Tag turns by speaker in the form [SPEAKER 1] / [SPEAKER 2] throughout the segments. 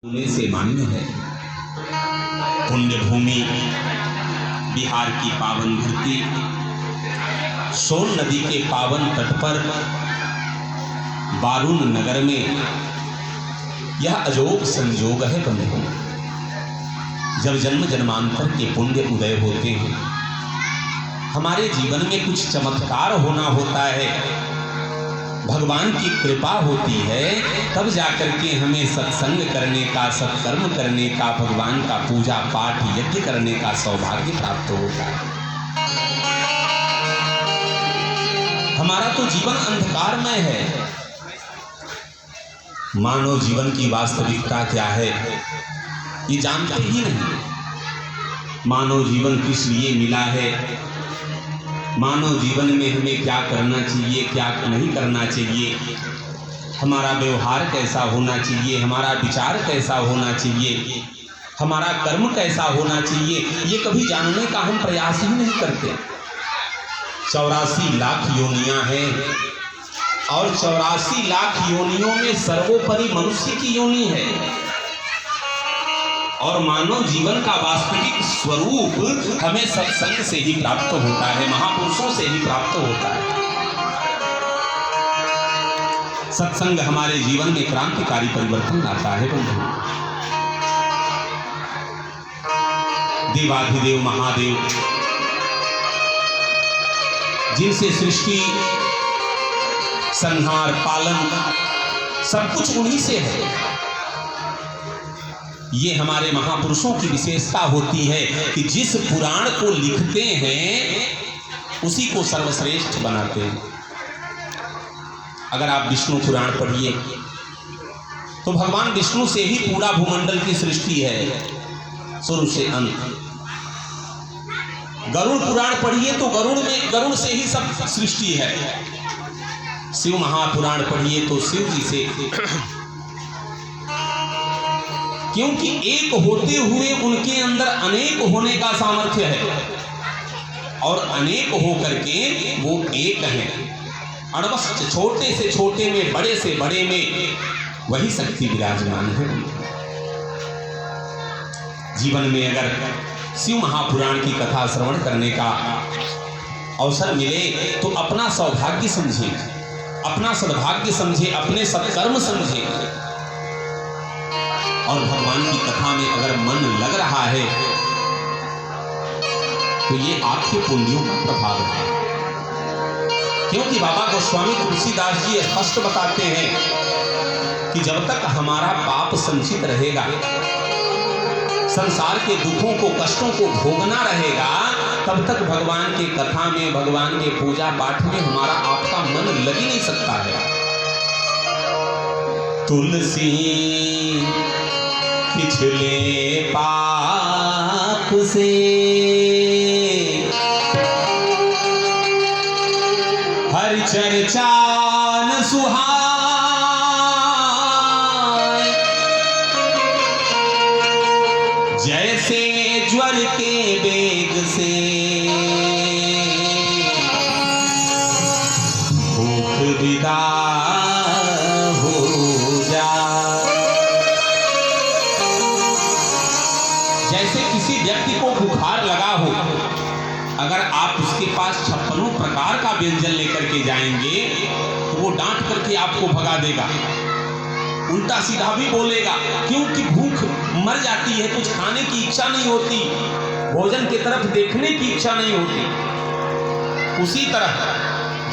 [SPEAKER 1] होने से मान्य है। पुण्य भूमि बिहार की पावन धरती, सोन नदी के पावन तट पर बारून नगर में यह अजोग संजोग है बंधु। जब जन्म जन्मांतर के पुण्य उदय होते हैं, हमारे जीवन में कुछ चमत्कार होना होता है, भगवान की कृपा होती है, तब जाकर के हमें सत्संग करने का, सत्कर्म करने का, भगवान का पूजा पाठ यज्ञ करने का सौभाग्य प्राप्त होता है। हमारा तो जीवन अंधकारमय है। मानव जीवन की वास्तविकता क्या है ये जानते ही नहीं। मानव जीवन किस लिए मिला है, मानव जीवन में हमें क्या करना चाहिए, क्या नहीं करना चाहिए, हमारा व्यवहार कैसा होना चाहिए, हमारा विचार कैसा होना चाहिए, हमारा कर्म कैसा होना चाहिए, ये कभी जानने का हम प्रयास ही नहीं करते। 84 लाख योनियां हैं और 84 लाख योनियों में सर्वोपरि मनुष्य की योनि है। और मानव जीवन का वास्तविक स्वरूप हमें सत्संग से ही प्राप्त होता है, महापुरुषों से ही प्राप्त होता है। सत्संग हमारे जीवन में क्रांतिकारी परिवर्तन लाता है बंधु। देवाधिदेव महादेव जिनसे सृष्टि, संहार, पालन सब कुछ उन्हीं से है। ये हमारे महापुरुषों की विशेषता होती है कि जिस पुराण को लिखते हैं उसी को सर्वश्रेष्ठ बनाते हैं। अगर आप विष्णु पुराण पढ़िए तो भगवान विष्णु से ही पूरा भूमंडल की सृष्टि है, शुरू से अंत। गरुड़ पुराण पढ़िए तो गरुड़ से ही सब सृष्टि है। शिव महापुराण पढ़िए तो शिव जी से, क्योंकि एक होते हुए उनके अंदर अनेक होने का सामर्थ्य है और अनेक हो करके वो एक है। अणवस्त्र छोटे से छोटे में, बड़े से बड़े में वही शक्ति विराजमान है। जीवन में अगर शिव महापुराण की कथा श्रवण करने का अवसर मिले तो अपना सौभाग्य समझे, अपना सद्भाग्य समझे, अपने सत्कर्म समझे। और भगवान की कथा में अगर मन लग रहा है तो ये आपके पुण्यों का प्रभाव है। क्योंकि बाबा गोस्वामी तुलसीदास जी स्पष्ट बताते हैं कि जब तक हमारा पाप संचित रहेगा, संसार के दुखों को, कष्टों को भोगना रहेगा, तब तक भगवान के कथा में, भगवान के पूजा पाठ में हमारा आपका मन लग ही नहीं सकता है। तुलसी पिछले पाप से हर चर्चा न सुहाए, जैसे ज्वर के वेग से भूख विदा हो जाए। जैसे किसी व्यक्ति को बुखार लगा हो, अगर आप उसके पास 56 प्रकार का व्यंजन लेकर के जाएंगे तो वो डांट करके आपको भगा देगा, उल्टा सीधा भी बोलेगा, क्योंकि भूख मर जाती है, कुछ खाने की इच्छा नहीं होती, भोजन की तरफ देखने की इच्छा नहीं होती। उसी तरह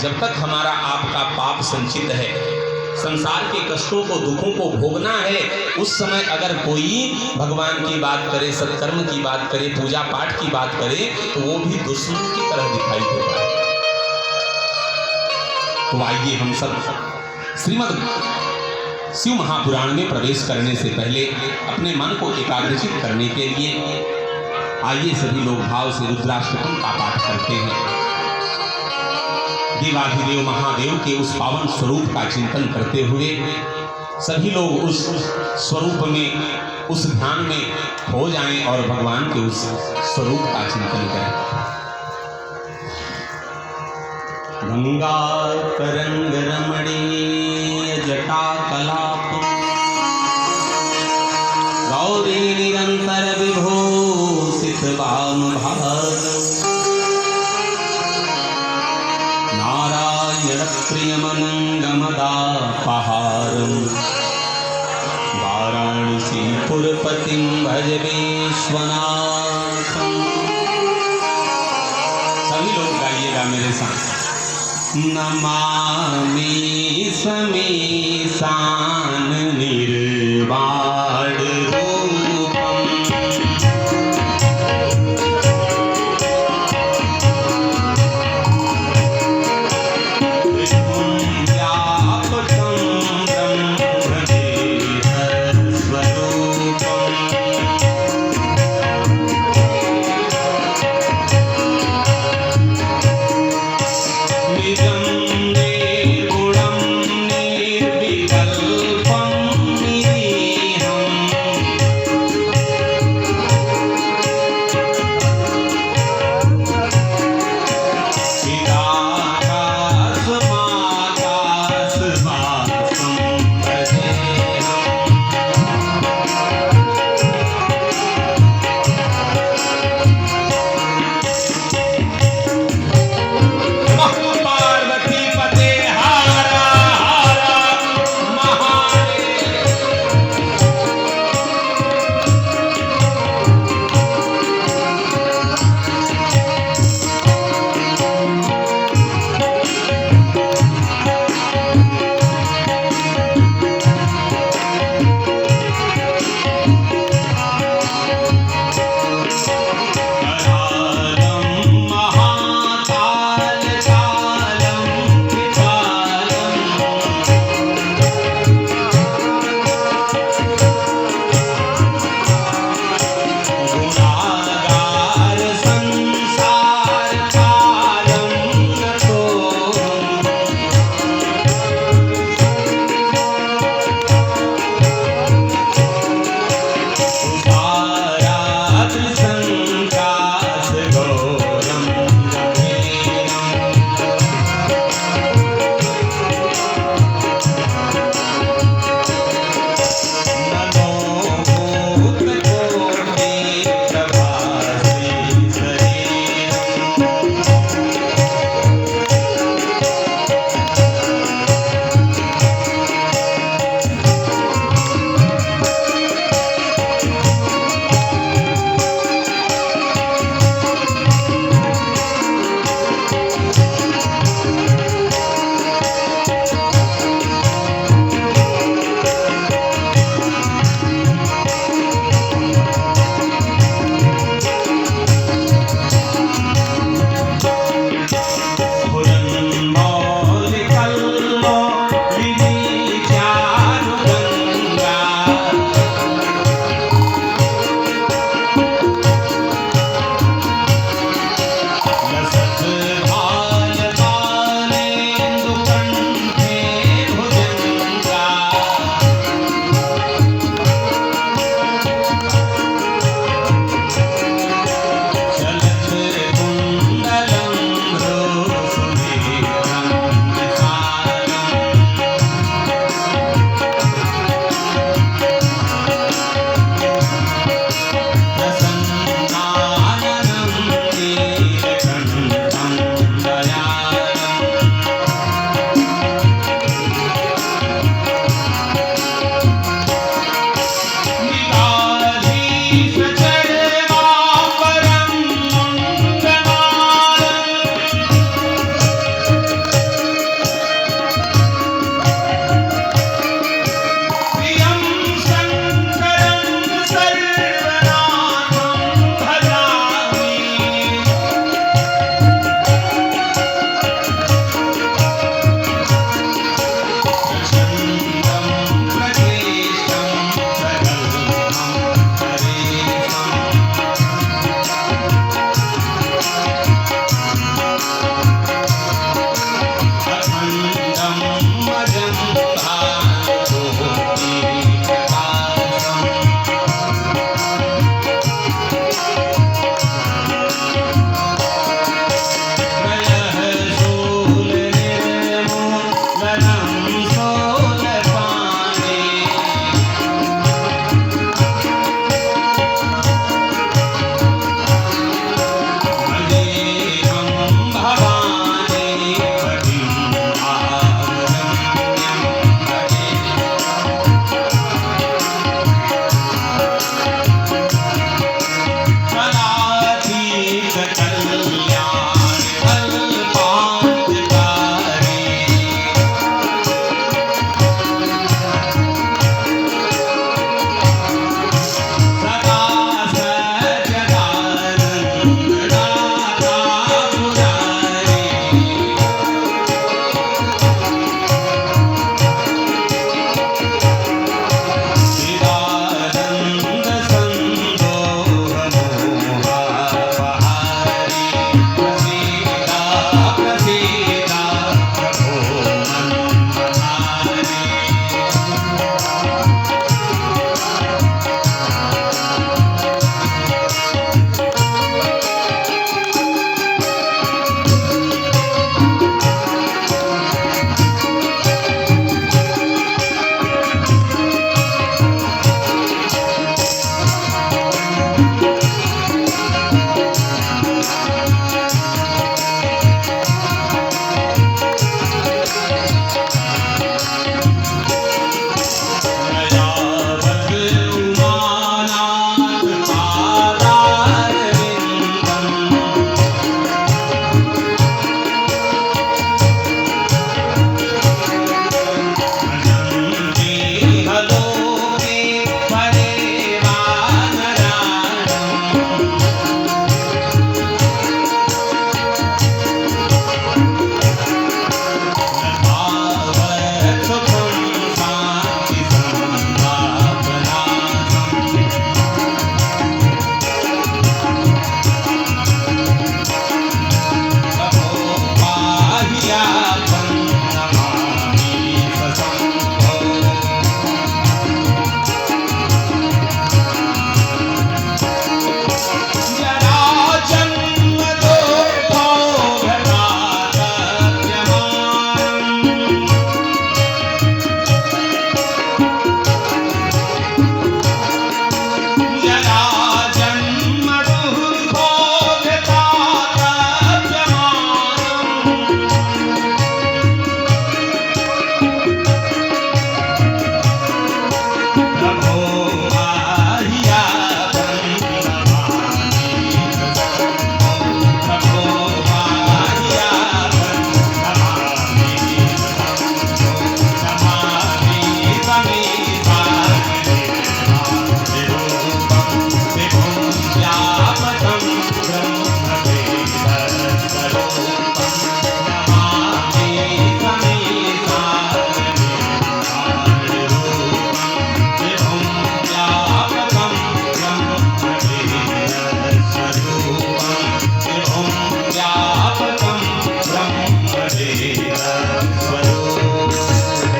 [SPEAKER 1] जब तक हमारा आपका पाप संचित है, संसार के कष्टों को, दुखों को भोगना है, उस समय अगर कोई भगवान की बात करे, सत्कर्म की बात करे, पूजा पाठ की बात करे, तो वो भी दुश्मन की तरह दिखाई देता है। तो आइए हम सब श्रीमद् शिव महापुराण में प्रवेश करने से पहले अपने मन को एकाग्रचित करने के लिए आइए सभी लोग भाव से रुद्राष्टकम का पाठ करते हैं। देवाधिदेव महादेव के उस पावन स्वरूप का चिंतन करते हुए सभी लोग उस स्वरूप में, उस ध्यान में हो जाएं और भगवान के उस स्वरूप का चिंतन करें। गंगा तरंग रमणीय जटा कलाप गौरी निरंतर विभूषित वाम भाग नारायण प्रियमनंगमदापहारं वाराणसीपुरपतिं भज विश्वनाथं। सभी लोग गाइएगा मेरे साथ। नमामि समीसान निर्वाण